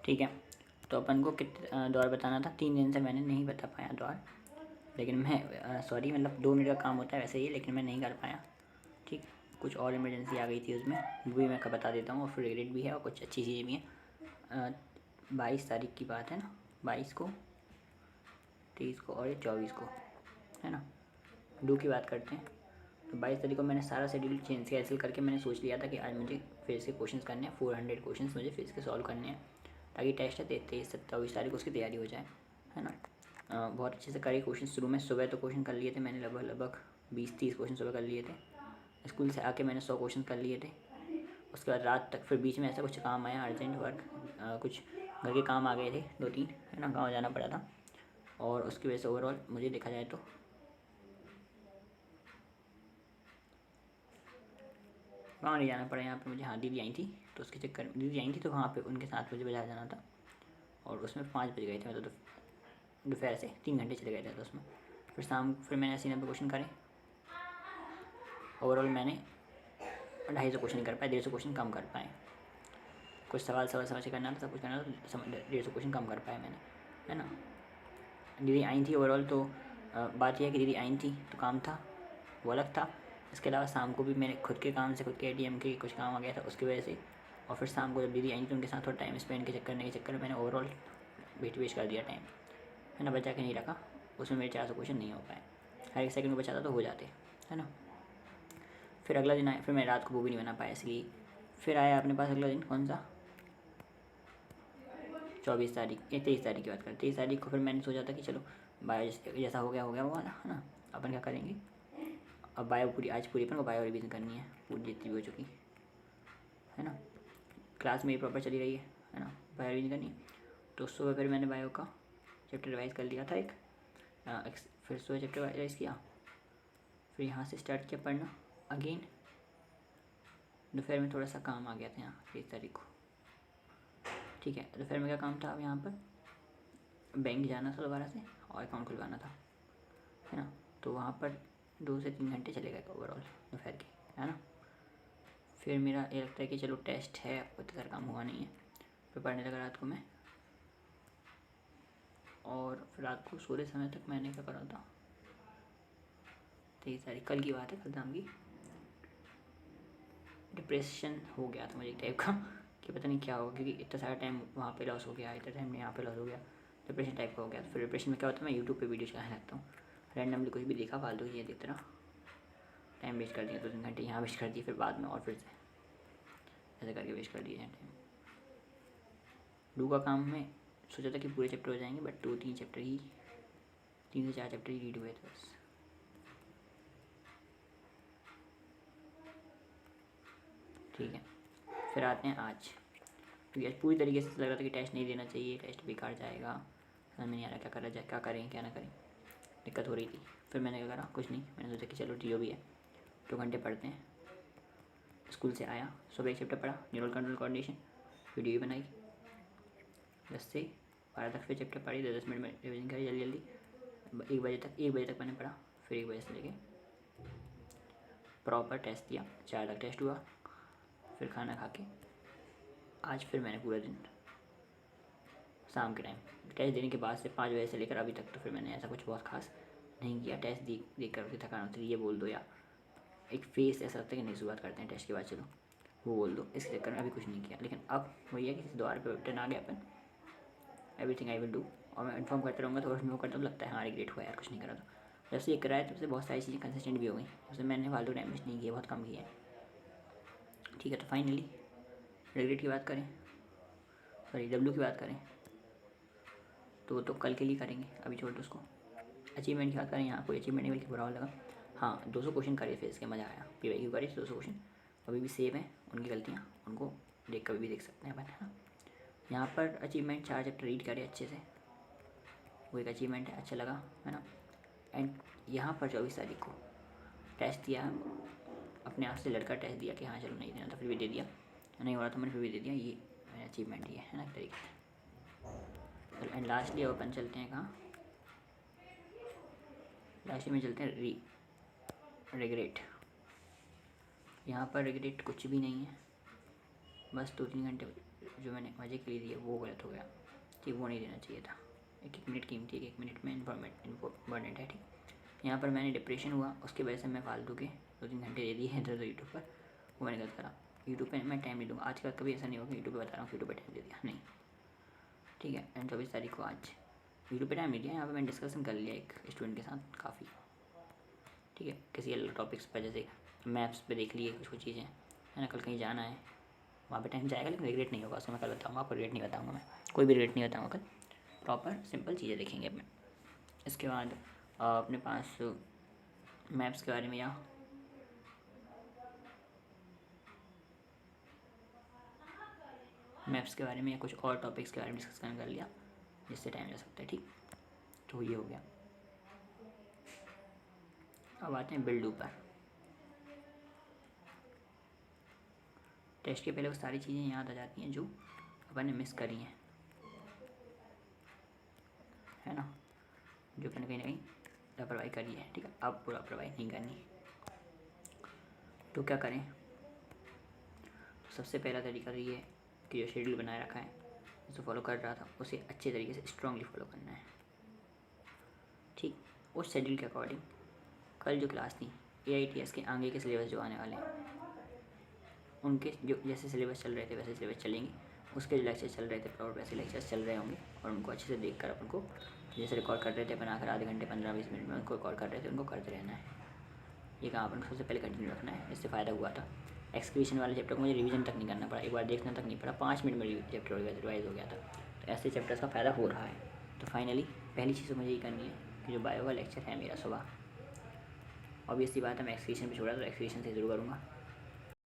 ठीक है। तो अपन को कितने दौर बताना था, 3 दिन से मैंने नहीं बता पाया दौर, लेकिन मैं सॉरी मतलब 2 मिनट का काम होता है वैसे ही, लेकिन मैं नहीं कर पाया। ठीक, कुछ और इमरजेंसी आ गई थी उसमें, वो भी मैं बता देता हूँ, और फिर रिग्रेट भी है और कुछ अच्छी चीज़ें भी हैं। 22 तारीख की बात है ना, 22 को, 23 को और 24 को, है ना। डू की बात करते हैं। तो 22 तारीख को मैंने सारा शेड्यूल चेंज कैंसिल करके मैंने सोच लिया था कि आज मुझे फिर से क्वेश्चंस करने हैं, 400 क्वेश्चंस मुझे फिर से सॉल्व करने हैं, ताकि टेस्ट है 23-27 तारीख को उसकी तैयारी हो जाए, है ना। बहुत अच्छे से करे क्वेश्चन शुरू में। सुबह तो क्वेश्चन कर लिए थे मैंने, लगभग 20-30 क्वेश्चन सुबह कर लिए थे। स्कूल से आके मैंने 100 क्वेश्चन कर लिए थे। उसके बाद रात तक, फिर बीच में ऐसा कुछ काम आया, अर्जेंट वर्क, कुछ घर के काम आ गए थे 2-3, है ना, गाँव जाना पड़ा था, और उसकी वजह से ओवरऑल मुझे देखा जाए तो गाँव नहीं जाना पड़ा। यहाँ पे मुझे, हाँ, दीदी आई थी, तो उसके चक्कर में दीदी आई थी, तो वहाँ पे उनके साथ मुझे बाज़ार जाना था, और उसमें 5 बज गए थे, मतलब दोपहर से 3 घंटे चले गए थे तो उसमें। फिर मैंने ऐसे 90 क्वेश्चन करे। ओवरऑल मैंने 250 क्वेश्चन कर पाए, 150 क्वेश्चन कम कर पाए। कुछ सवाल समझ के करना था, सब कुछ करना था, 150 क्वेश्चन कम कर पाए मैंने, है ना। दीदी आई थी ओवरऑल, तो बात यह है कि दीदी आई थी तो काम था वो अलग था। इसके अलावा शाम को भी मेरे खुद के काम से, खुद के ATM के कुछ काम आ गया था उसकी वजह से, और फिर शाम को जब दीदी आई तो उनके साथ थोड़ा टाइम स्पेंड करने के चक्कर में मैंने ओवरऑल वेस्ट कर दिया टाइम, है ना, बचा के नहीं रखा। उसमें मेरे 400 क्वेश्चन नहीं हो पाए। हर एक सेकंड में बचाता तो हो जाते, है ना। फिर अगला दिन आया, फिर मैं रात को वो भी नहीं बना पाया, इसलिए फिर आया अपने पास अगला दिन, कौन सा, 24 तारीख या 23 तारीख की बात करें। 23 तारीख को फिर मैंने सोचा था कि चलो बायो जैसा हो गया होगा ना, है ना, अपन क्या करेंगे, अब बायो पूरी आज पूरी अपन को बायो रिवीजन करनी है, पूरी जितनी भी हो चुकी, है ना। क्लास मेरी प्रॉपर चली रही है ना, बायो रिवीजन करनी है। तो सुबह फिर मैंने बायो का चैप्टर रिवाइज़ कर लिया था एक, फिर सुबह चैप्टर रिवाइज़ किया, फिर यहाँ से स्टार्ट किया पढ़ना अगेन। दोपहर में थोड़ा सा काम आ गया था यहाँ 23 तारीख को, ठीक है। दोपहर में क्या काम था, अब यहाँ पर बैंक जाना था दोबारा से और अकाउंट खुलवाना था, है ना। तो वहाँ पर 2 से 3 घंटे चले गए ओवरऑल दोपहर के, है ना। फिर मेरा ये लगता है कि चलो टेस्ट है, उतना सारा काम हुआ नहीं है, फिर पढ़ने लगा रात को मैं। और फिर रात को सोते समय तक मैंने क्या करा था, 23 तारीख कल की बात है, कल शाम की, डिप्रेशन हो गया था मुझे एक टाइप का कि पता नहीं क्या होगा, क्योंकि इतना सारा टाइम वहाँ पे लॉस हो गया, इतना टाइम यहाँ पे लॉस हो गया, डिप्रेशन टाइप का हो गया। तो फिर डिप्रेशन में क्या होता है, मैं यूट्यूब पे वीडियोज़ चलाने लगता हूँ, रैंडमली कुछ भी देखा, फालतू चीज़ें देखते रहा, टाइम वेस्ट कर दिया, 2-3 घंटे यहाँ वेस्ट कर दिए, फिर बाद में और फिर से ऐसे करके वेस्ट कर दिया टाइम। डू का काम में सोचा था कि पूरे चैप्टर हो जाएंगे, बट 2-3 चैप्टर ही, 3 से 4 चैप्टर ही रीड हुए थे बस। ठीक है, फिर आते हैं आज, क्योंकि आज पूरी तरीके से लग रहा था कि टेस्ट नहीं देना चाहिए, टेस्ट बेकार जाएगा, समझ में नहीं आ रहा क्या करा जाए, क्या करें क्या ना करें, दिक्कत हो रही थी। फिर मैंने क्या करा, कुछ नहीं, मैंने सोचा कि चलो जो भी है 2 घंटे पढ़ते हैं। स्कूल से आया, सुबह एक चैप्टर पढ़ा, न्यूरल कंट्रोल कोऑर्डिनेशन, वीडियो बनाई, 10 से 12 तक फिर चैप्टर पढ़ी, 10 मिनट में रिविजन करी जल्दी जल्दी, 1 बजे तक मैंने पढ़ा, फिर 1 बजे से लेके प्रॉपर टेस्ट दिया, 4 तक टेस्ट हुआ, फिर खाना खा के आज फिर मैंने पूरा दिन शाम के टाइम टेस्ट देने के बाद से 5 बजे से लेकर अभी तक तो फिर मैंने ऐसा कुछ बहुत खास नहीं किया। टेस्ट देख कर उसे थकान होती है, ये बोल दो, या एक फेस ऐसा लगता है कि नहीं शुरुआत करते हैं टेस्ट के बाद, चलो वो बोल दो, इसके चक्कर में अभी कुछ नहीं किया। लेकिन अब वही है कि किसी द्वार पर रिटर्न आ गया अपन, एवरीथिंग आई विल डू, और मैं इन्फॉर्म करता रहूँगा, तो इन्फॉर्म करता हूँ, लगता है हाँ रिग्रेट हुआ यार कुछ नहीं करा। तो जब से ये कराया तब से बहुत सारी चीज़ें कंसिस्टेंट भी हो गई, जब से मैंने फालतू टाइम वेस्ट नहीं किया, बहुत कम किया है, ठीक है। तो फाइनली रिग्रेट की बात करें, सॉरी डब्ल्यू की बात करें, तो कल के लिए करेंगे, अभी छोड़ दो उसको। अचीवमेंट की बात करें, यहाँ कोई अचीवमेंट नहीं बल्कि बुरा लगा। हाँ, 200 क्वेश्चन करे थे, इसके मज़ा आया, PYQ करे थे 200 क्वेश्चन, अभी भी सेव हैं उनकी गलतियाँ, उनको कभी भी देख सकते हैं अपन, है ना। यहाँ पर अचीवमेंट 4 चैप्टर रीड करे अच्छे से, वो एक अचीवमेंट है, अच्छा लगा, है ना। एंड यहाँ पर 24 तारीख को टेस्ट दिया, अपने आप से लड़का टेस्ट दिया कि हाँ चलो नहीं देना था, फिर भी दे दिया, नहीं हो रहा था मैंने फिर भी दे दिया, ये अचीवमेंट ये है ना एक तरीके से। एंड लास्टली अपन चलते हैं कहाँ, लास्ट में चलते हैं रिग्रेट। यहाँ पर रिग्रेट कुछ भी नहीं है, बस 2-3 घंटे जो मैंने मज़े के लिए दिया वो गलत हो गया, ठीक, वो नहीं देना चाहिए था। एक मिनट कीमती है, 1 मिनट में इम्पोर्टेंट है, ठीक। यहाँ पर मैंने डिप्रेशन हुआ, उसकी वजह से मैं फालतू के 2-3 घंटे दे दिए इधर यूट्यूब पर, वो मैंने गलत करा। यूट्यूब पे मैं टाइम नहीं दूँगा आज का, कभी ऐसा नहीं होगा यूट्यूब पे बता रहा हूँ यूट्यूब पे टाइम दे दिया, नहीं, ठीक है। एंड 24 तारीख को आज यूट्यूब पे टाइम नहीं दिया, यहाँ पर मैंने डिस्कशन कर लिया एक स्टूडेंट के साथ काफ़ी, ठीक है, किसी अलग टॉपिक्स पर, जैसे मैप्स पे देख लिए कुछ कुछ चीज़ें, है ना। कल कहीं जाना है, वहाँ पे टाइम जाएगा लेकिन रिग्रेट नहीं होगा, उसको मैं कल बताऊँगा आपको, रिग्रेट नहीं बताऊँगा मैं, कोई भी रिग्रेट नहीं बताऊँगा कल, प्रॉपर सिंपल चीज़ें देखेंगे अपने। इसके बाद अपने पास मैप्स के बारे में या मैप्स के बारे में या कुछ और टॉपिक्स के बारे में डिस्कस कर लिया जिससे टाइम जा सकता है, ठीक। तो ये हो गया। अब आते हैं बिल्ड ऊपर। टेस्ट के पहले वो सारी चीज़ें याद आ जाती हैं जो अपन ने मिस करी हैं, है ना, जो अपन ने कहीं ना कहीं लापरवाही करी है, ठीक है। अब पूरा लापरवाही नहीं करनी, तो क्या करें। तो सबसे पहला तरीका तो ये है कि जो शेड्यूल बनाए रखा है, उसे फॉलो कर रहा था, उसे अच्छे तरीके से स्ट्रांगली फॉलो करना है, ठीक। उस शेड्यूल के अकॉर्डिंग कल जो क्लास थी AITS के आगे के सिलेबस जो आने वाले हैं, उनके जो जैसे सिलेबस चल रहे थे वैसे सिलेबस चलेंगे, उसके जो लेक्चर चल रहे थे प्रॉपर वैसे लेक्चर्स चल रहे होंगे, और उनको अच्छे से देख कर अपन को जैसे रिकॉर्ड कर रहे थे अपन आकर आधे घंटे 15-20 मिनट में उनको रिकॉर्ड कर रहे थे, उनको करते रहना है। ये काम अपन को सबसे पहले कंटिन्यू रखना है, इससे फ़ायदा हुआ था। एक्सक्रीशन वाले चैप्टर को मुझे रिवीजन तक नहीं करना पड़ा, एक बार देखना तक नहीं पड़ा, 5 मिनट में चैप्टर रिवाइज हो गया था। तो ऐसे चैप्टर्स का फ़ायदा हो रहा है। तो फाइनली पहली चीज़ तो मुझे ये करनी है कि जो बायो का लेक्चर है मेरा सुबह, ऑब्वियसली बात है मैं एक्सक्रीशन पर छोड़ा तो एक्सक्रीशन से ज़रूर करूँगा,